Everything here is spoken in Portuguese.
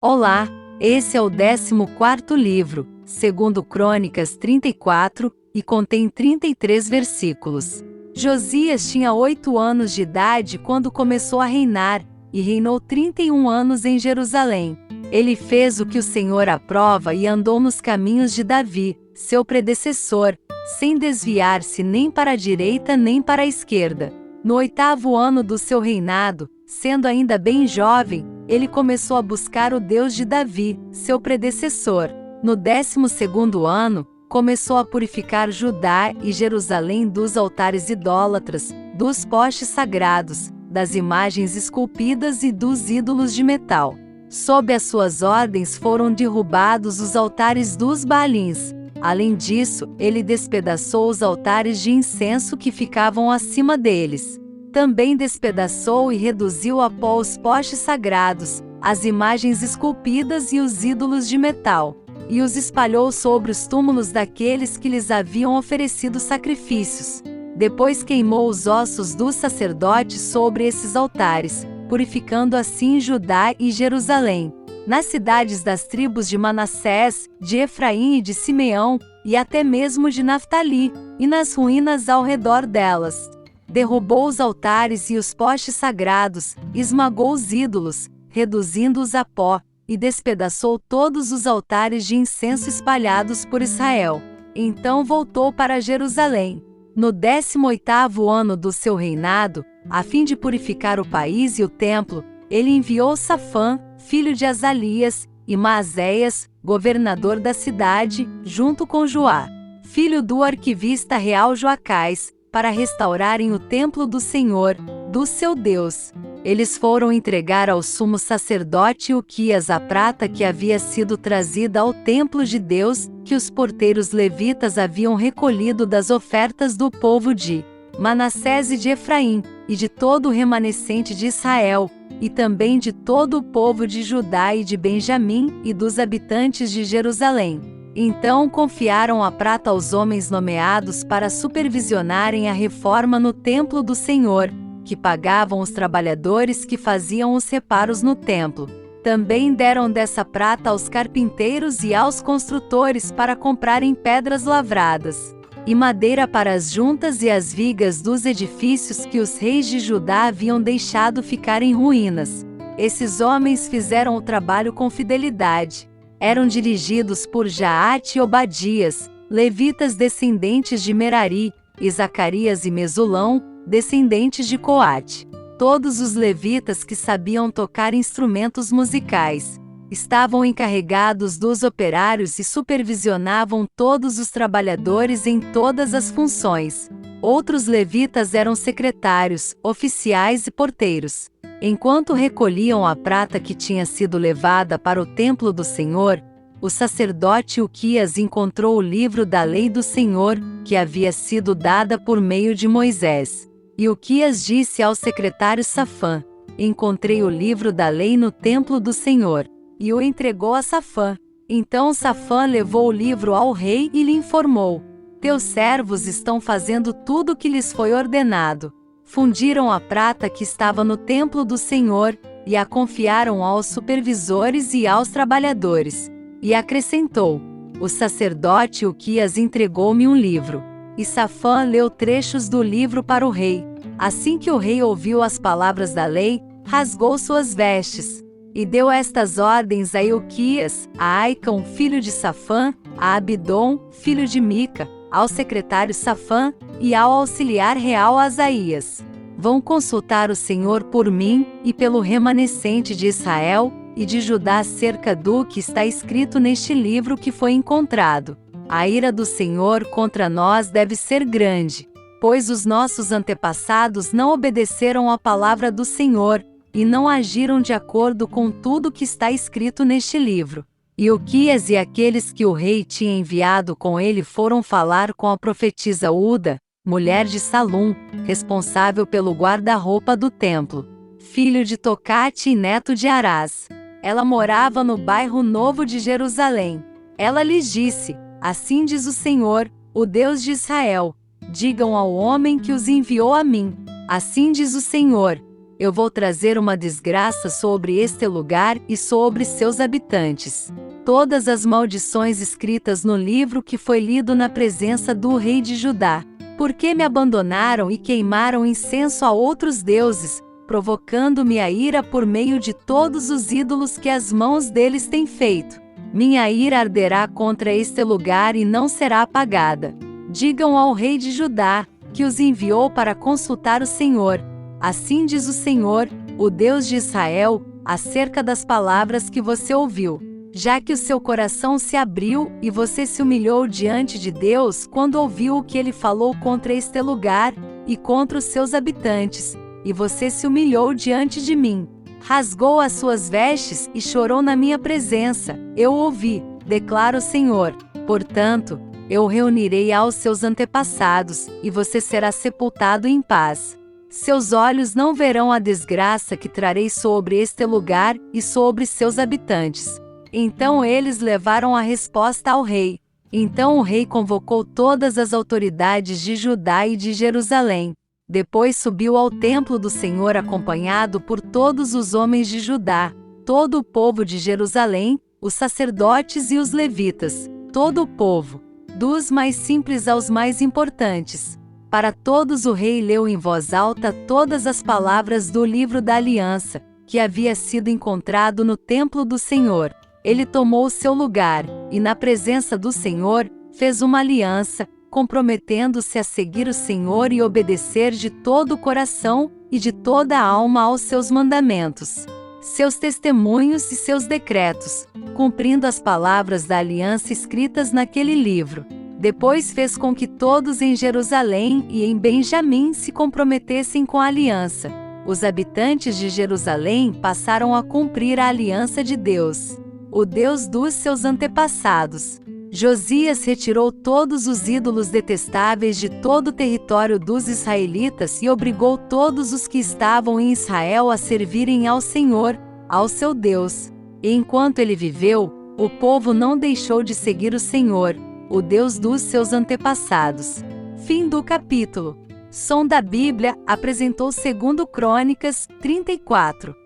Olá, esse é o 14º livro, segundo Crônicas 34, e contém 33 versículos. Josias tinha 8 anos de idade quando começou a reinar, e reinou 31 anos em Jerusalém. Ele fez o que o Senhor aprova e andou nos caminhos de Davi, seu predecessor, sem desviar-se nem para a direita nem para a esquerda. No 8º ano do seu reinado, sendo ainda bem jovem, ele começou a buscar o Deus de Davi, seu predecessor. No 12º ano, começou a purificar Judá e Jerusalém dos altares idólatras, dos postes sagrados, das imagens esculpidas e dos ídolos de metal. Sob as suas ordens foram derrubados os altares dos Baalins. Além disso, ele despedaçou os altares de incenso que ficavam acima deles. Também despedaçou e reduziu a pó os postes sagrados, as imagens esculpidas e os ídolos de metal, e os espalhou sobre os túmulos daqueles que lhes haviam oferecido sacrifícios. Depois queimou os ossos dos sacerdotes sobre esses altares, purificando assim Judá e Jerusalém. Nas cidades das tribos de Manassés, de Efraim e de Simeão, e até mesmo de Naftali, e nas ruínas ao redor delas. Derrubou os altares e os postes sagrados, esmagou os ídolos, reduzindo-os a pó, e despedaçou todos os altares de incenso espalhados por Israel. Então voltou para Jerusalém. No 18º ano do seu reinado, a fim de purificar o país e o templo, ele enviou Safã, filho de Azalias, e Maazéias, governador da cidade, junto com Joá, filho do arquivista real Joacás, para restaurarem o templo do Senhor, do seu Deus. Eles foram entregar ao sumo sacerdote Uquias a prata que havia sido trazida ao templo de Deus, que os porteiros levitas haviam recolhido das ofertas do povo de Manassés e de Efraim, e de todo o remanescente de Israel, e também de todo o povo de Judá e de Benjamim, e dos habitantes de Jerusalém. Então confiaram a prata aos homens nomeados para supervisionarem a reforma no templo do Senhor, que pagavam os trabalhadores que faziam os reparos no templo. Também deram dessa prata aos carpinteiros e aos construtores para comprarem pedras lavradas, e madeira para as juntas e as vigas dos edifícios que os reis de Judá haviam deixado ficar em ruínas. Esses homens fizeram o trabalho com fidelidade. Eram dirigidos por Jaate e Obadias, levitas descendentes de Merari, e Zacarias e Mesulão, descendentes de Coate. Todos os levitas que sabiam tocar instrumentos musicais estavam encarregados dos operários e supervisionavam todos os trabalhadores em todas as funções. Outros levitas eram secretários, oficiais e porteiros. Enquanto recolhiam a prata que tinha sido levada para o templo do Senhor, o sacerdote Uquias encontrou o livro da lei do Senhor, que havia sido dada por meio de Moisés. E Uquias disse ao secretário Safã: "Encontrei o livro da lei no templo do Senhor." E o entregou a Safã. Então Safã levou o livro ao rei e lhe informou: "Teus servos estão fazendo tudo o que lhes foi ordenado. Fundiram a prata que estava no templo do Senhor, e a confiaram aos supervisores e aos trabalhadores." E acrescentou: "O sacerdote Uquias entregou-me um livro." E Safã leu trechos do livro para o rei. Assim que o rei ouviu as palavras da lei, rasgou suas vestes, e deu estas ordens a Uquias, a Aicão, filho de Safã, a Abidom, filho de Mica, ao secretário Safã, e ao auxiliar real Asaías: "Vão consultar o Senhor por mim, e pelo remanescente de Israel e de Judá acerca do que está escrito neste livro que foi encontrado. A ira do Senhor contra nós deve ser grande, pois os nossos antepassados não obedeceram à palavra do Senhor, e não agiram de acordo com tudo que está escrito neste livro." E Uquias e aqueles que o rei tinha enviado com ele foram falar com a profetisa Uda, mulher de Salum, responsável pelo guarda-roupa do templo, filho de Tocate e neto de Arás. Ela morava no bairro Novo de Jerusalém. Ela lhes disse: "Assim diz o Senhor, o Deus de Israel: digam ao homem que os enviou a mim. Assim diz o Senhor: eu vou trazer uma desgraça sobre este lugar e sobre seus habitantes. Todas as maldições escritas no livro que foi lido na presença do rei de Judá. Porque me abandonaram e queimaram incenso a outros deuses, provocando-me a ira por meio de todos os ídolos que as mãos deles têm feito. Minha ira arderá contra este lugar e não será apagada. Digam ao rei de Judá, que os enviou para consultar o Senhor. Assim diz o Senhor, o Deus de Israel, acerca das palavras que você ouviu. Já que o seu coração se abriu e você se humilhou diante de Deus quando ouviu o que ele falou contra este lugar e contra os seus habitantes, e você se humilhou diante de mim, rasgou as suas vestes e chorou na minha presença, eu ouvi, declara o Senhor. Portanto, eu reunirei aos seus antepassados, e você será sepultado em paz. Seus olhos não verão a desgraça que trarei sobre este lugar e sobre seus habitantes. Então eles levaram a resposta ao rei. Então o rei convocou todas as autoridades de Judá e de Jerusalém. Depois subiu ao templo do Senhor acompanhado por todos os homens de Judá, todo o povo de Jerusalém, os sacerdotes e os levitas, todo o povo, dos mais simples aos mais importantes. Para todos o rei leu em voz alta todas as palavras do livro da aliança, que havia sido encontrado no templo do Senhor. Ele tomou seu lugar, e na presença do Senhor, fez uma aliança, comprometendo-se a seguir o Senhor e obedecer de todo o coração e de toda a alma aos seus mandamentos, seus testemunhos e seus decretos, cumprindo as palavras da aliança escritas naquele livro. Depois fez com que todos em Jerusalém e em Benjamim se comprometessem com a aliança. Os habitantes de Jerusalém passaram a cumprir a aliança de Deus, o Deus dos seus antepassados. Josias retirou todos os ídolos detestáveis de todo o território dos israelitas e obrigou todos os que estavam em Israel a servirem ao Senhor, ao seu Deus. E enquanto ele viveu, o povo não deixou de seguir o Senhor, o Deus dos seus antepassados. Fim do capítulo. Som da Bíblia apresentou 2 Crônicas 34.